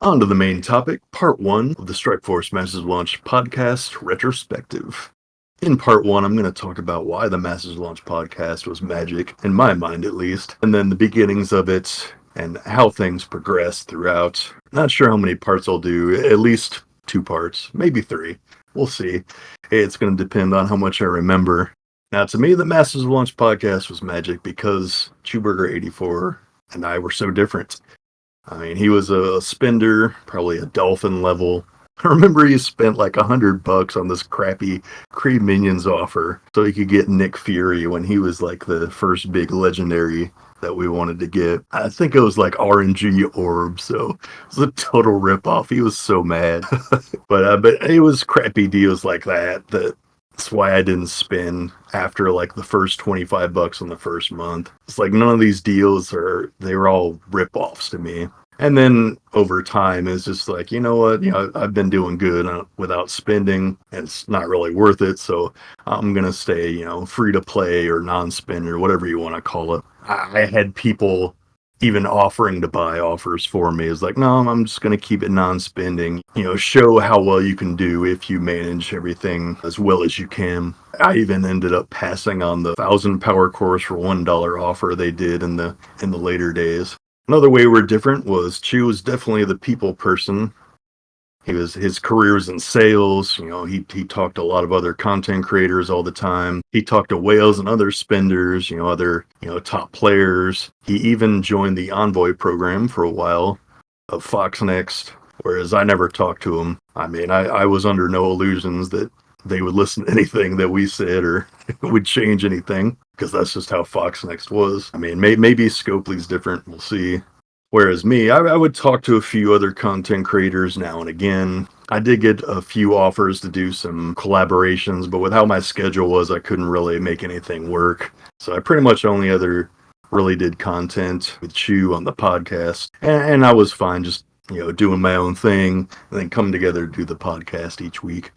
On to the main topic, part one of the Strikeforce Masters Launch podcast retrospective. In part one, I'm going to talk about why the Masters Launch podcast was magic, in my mind at least, and then the beginnings of it and how things progressed throughout. Not sure how many parts I'll do, at least 2 parts, maybe 3. We'll see. It's going to depend on how much I remember. Now, to me, the Masters Launch podcast was magic because Chewburger84 and I were so different. I mean, he was a spender, probably a dolphin level. I remember he spent like $100 on this crappy Kree Minions offer so he could get Nick Fury when he was like the first big legendary that we wanted to get. I think it was like RNG Orb, so it was a total ripoff. He was so mad. but it was crappy deals like that's why I didn't spend after like the first $25 on the first month. It's like none of these deals they were all rip-offs to me. And then over time, it's just like, you know what? I've been doing good without spending, and it's not really worth it. So I'm going to stay, free to play or non-spend or whatever you want to call it. I had people even offering to buy offers for me. It's like, no, I'm just going to keep it non-spending. Show how well you can do if you manage everything as well as you can. I even ended up passing on the 1,000 power cores for $1 offer they did in the later days. Another way we're different was Chew was definitely the people person. His career was in sales. He talked to a lot of other content creators all the time. He talked to whales and other spenders, other top players. He even joined the Envoy program for a while of Fox Next, whereas I never talked to him. I mean, I was under no illusions that they would listen to anything that we said or would change anything, because that's just how Fox Next was. I mean, maybe Scopely's different. We'll see. Whereas me, I would talk to a few other content creators now and again. I did get a few offers to do some collaborations, but with how my schedule was, I couldn't really make anything work. So I pretty much only other really did content with Chew on the podcast. And I was fine just, doing my own thing and then come together to do the podcast each week.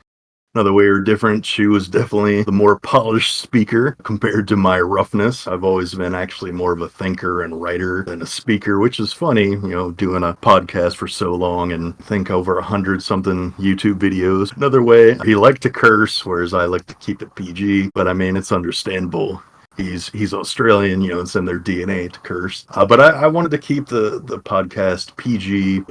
Another way we're different, Chew was definitely the more polished speaker compared to my roughness. I've always been actually more of a thinker and writer than a speaker, which is funny, doing a podcast for so long and think over 100-something YouTube videos. Another way, he liked to curse, whereas I like to keep it PG, but I mean, it's understandable. He's Australian, it's in their DNA to curse. But I wanted to keep the podcast PG,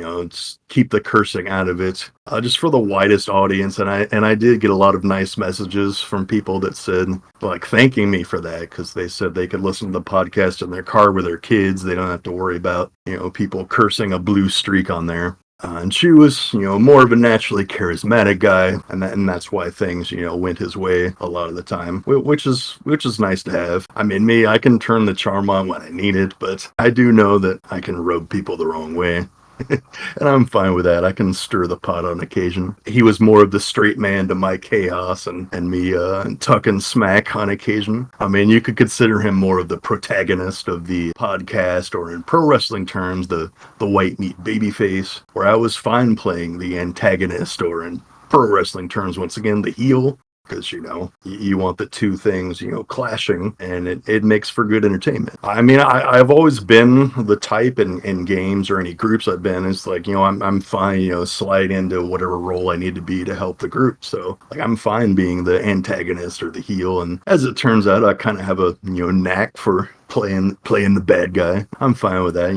keep the cursing out of it, just for the widest audience. And I did get a lot of nice messages from people that said, like, thanking me for that, because they said they could listen to the podcast in their car with their kids. They don't have to worry about, people cursing a blue streak on there. And Chew was, more of a naturally charismatic guy, and that's why things, went his way a lot of the time, which is nice to have. I mean, me, I can turn the charm on when I need it, but I do know that I can rub people the wrong way. And I'm fine with that. I can stir the pot on occasion. He was more of the straight man to my chaos and me tuck and smack on occasion. I mean, you could consider him more of the protagonist of the podcast, or in pro wrestling terms, the white meat babyface, where I was fine playing the antagonist, or in pro wrestling terms, once again, the heel. Because, you want the two things, clashing, and it makes for good entertainment. I mean, I've always been the type in games or any groups I've been, it's like, I'm fine, slide into whatever role I need to be to help the group. So, like, I'm fine being the antagonist or the heel. And as it turns out, I kind of have a, knack for playing the bad guy. I'm fine with that.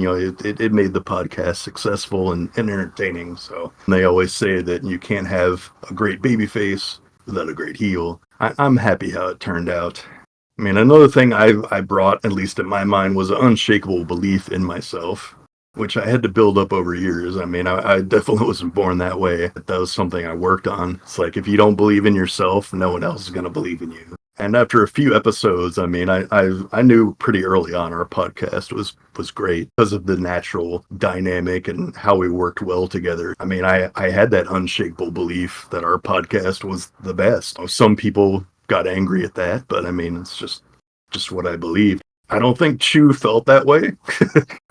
It made the podcast successful and entertaining. So they always say that you can't have a great babyface without a great heel. I'm happy how it turned out. I mean, another thing I brought, at least in my mind, was an unshakable belief in myself, which I had to build up over years. I mean, I definitely wasn't born that way. That was something I worked on. It's like, if you don't believe in yourself, no one else is going to believe in you. And after a few episodes, I mean, I knew pretty early on our podcast was great because of the natural dynamic and how we worked well together. I mean, I had that unshakable belief that our podcast was the best. Some people got angry at that, but I mean, it's just what I believed. I don't think Chu felt that way,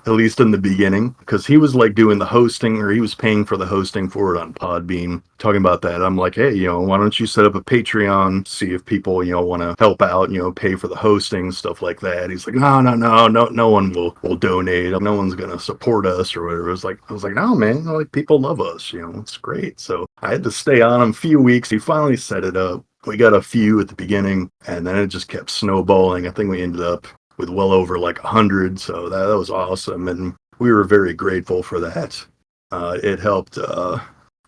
at least in the beginning, because he was like doing the hosting, or he was paying for the hosting for it on Podbean. Talking about that, I'm like, hey, why don't you set up a Patreon, see if people, want to help out, pay for the hosting, stuff like that. He's like, no one will donate. No one's gonna support us or whatever. I was like, no, man, like people love us, it's great. So I had to stay on him a few weeks. He finally set it up. We got a few at the beginning, and then it just kept snowballing. I think we ended up with well over like 100, so that was awesome, and we were very grateful for that. It helped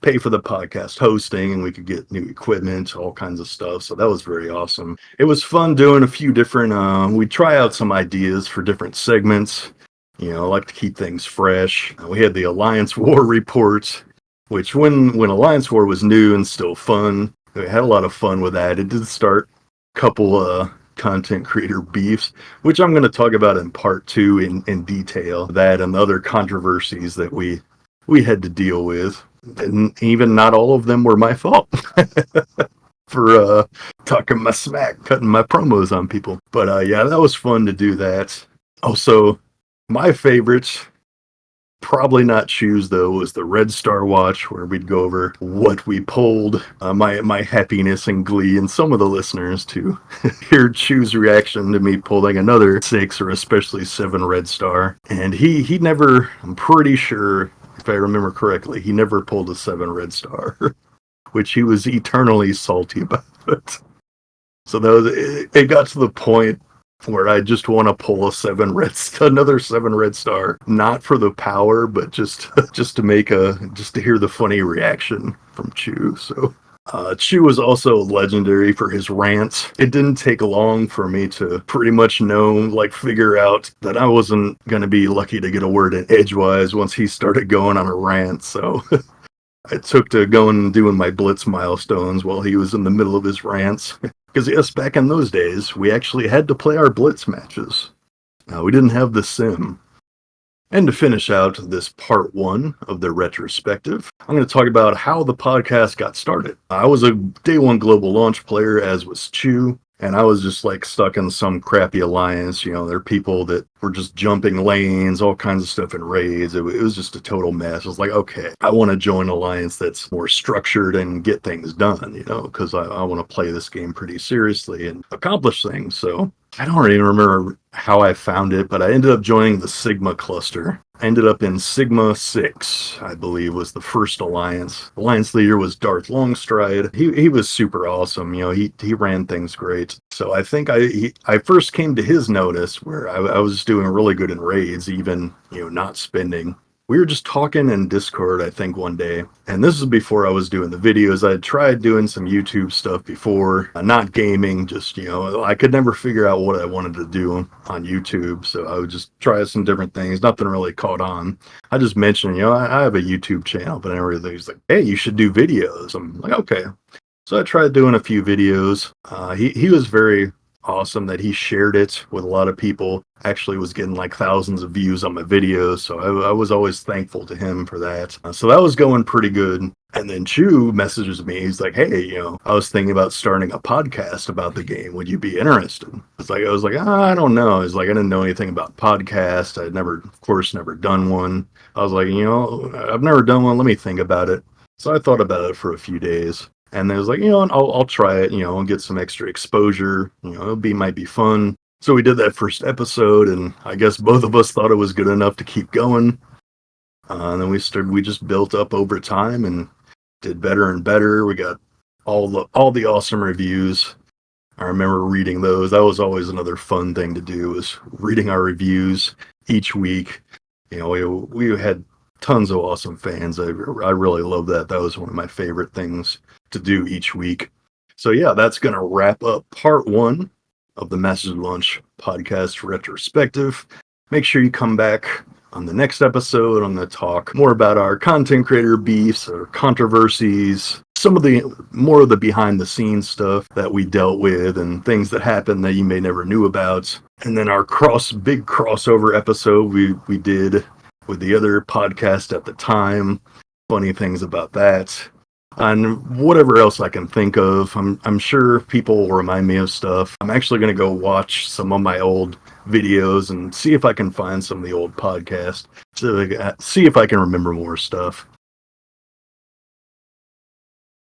pay for the podcast hosting, and we could get new equipment, all kinds of stuff, so that was very awesome. It was fun doing a few different, we try out some ideas for different segments. I like to keep things fresh. We had the Alliance War reports, which when Alliance War was new and still fun, we had a lot of fun with that. It did start a couple content creator beefs, which I'm going to talk about in part 2 in detail. That and other controversies that we had to deal with, and even not all of them were my fault for talking my smack, cutting my promos on people. But yeah, that was fun to do that. Also, my favorites, probably not Choose though, was the Red Star Watch, where we'd go over what we pulled. My happiness and glee, and some of the listeners to hear Choose reaction to me pulling another 6 or especially 7 Red Star. And he never, I'm pretty sure, if I remember correctly, he never pulled a 7 Red Star, which he was eternally salty about. So it got to the point where I just want to pull another 7 Red Star, not for the power, but just to hear the funny reaction from Chu. So Chu was also legendary for his rants. It didn't take long for me to pretty much figure out that I wasn't going to be lucky to get a word in edgewise once he started going on a rant. So I took to going and doing my Blitz milestones while he was in the middle of his rants. Because yes, back in those days, we actually had to play our Blitz matches. We didn't have the sim. And to finish out this part 1 of the retrospective, I'm going to talk about how the podcast got started. I was a day 1 global launch player, as was Chu, and I was just stuck in some crappy alliance. There are people that were just jumping lanes, all kinds of stuff in raids. It was just a total mess. I was like, okay, I want to join an alliance that's more structured and get things done, because I want to play this game pretty seriously and accomplish things. So I don't even remember how I found it, but I ended up joining the Sigma cluster. I ended up in Sigma 6, I believe, was the first alliance. Alliance leader was Darth Longstride. He was super awesome. He ran things great. So I think I first came to his notice where I was doing really good in raids, even, not spending. We were just talking in Discord, I think, one day, and this is before I was doing the videos. I had tried doing some YouTube stuff before, not gaming, just, I could never figure out what I wanted to do on YouTube, so I would just try some different things. Nothing really caught on. I just mentioned, I have a YouTube channel, but everybody's like, hey, you should do videos. I'm like, okay. So I tried doing a few videos. He was very awesome that he shared it with a lot of people. Actually was getting thousands of views on my videos, so I was always thankful to him for that. So that was going pretty good. And then Chu messages me. He's like, hey, I was thinking about starting a podcast about the game. Would you be interested? I was like, I don't know. He's like, I didn't know anything about podcasts. I'd never done one. I was like, I've never done one. Let me think about it. So I thought about it for a few days. And I was like, I'll try it, and get some extra exposure. Might be fun. So we did that first episode, and I guess both of us thought it was good enough to keep going. And then we just built up over time and did better and better. We got all the awesome reviews. I remember reading those. That was always another fun thing to do, was reading our reviews each week. We had tons of awesome fans. I really love that. That was one of my favorite things to do each week. So yeah, that's going to wrap up part 1 of the Message Launch podcast retrospective. Make sure you come back on the next episode. I'm going to talk more about our content creator beefs or controversies, some of the more of the behind the scenes stuff that we dealt with and things that happened that you may never knew about. And then our big crossover episode we did with the other podcast at the time. Funny things about that. and whatever else I can think of. I'm sure people will remind me of stuff. I'm actually going to go watch some of my old videos and see if I can find some of the old podcasts to see if I can remember more stuff.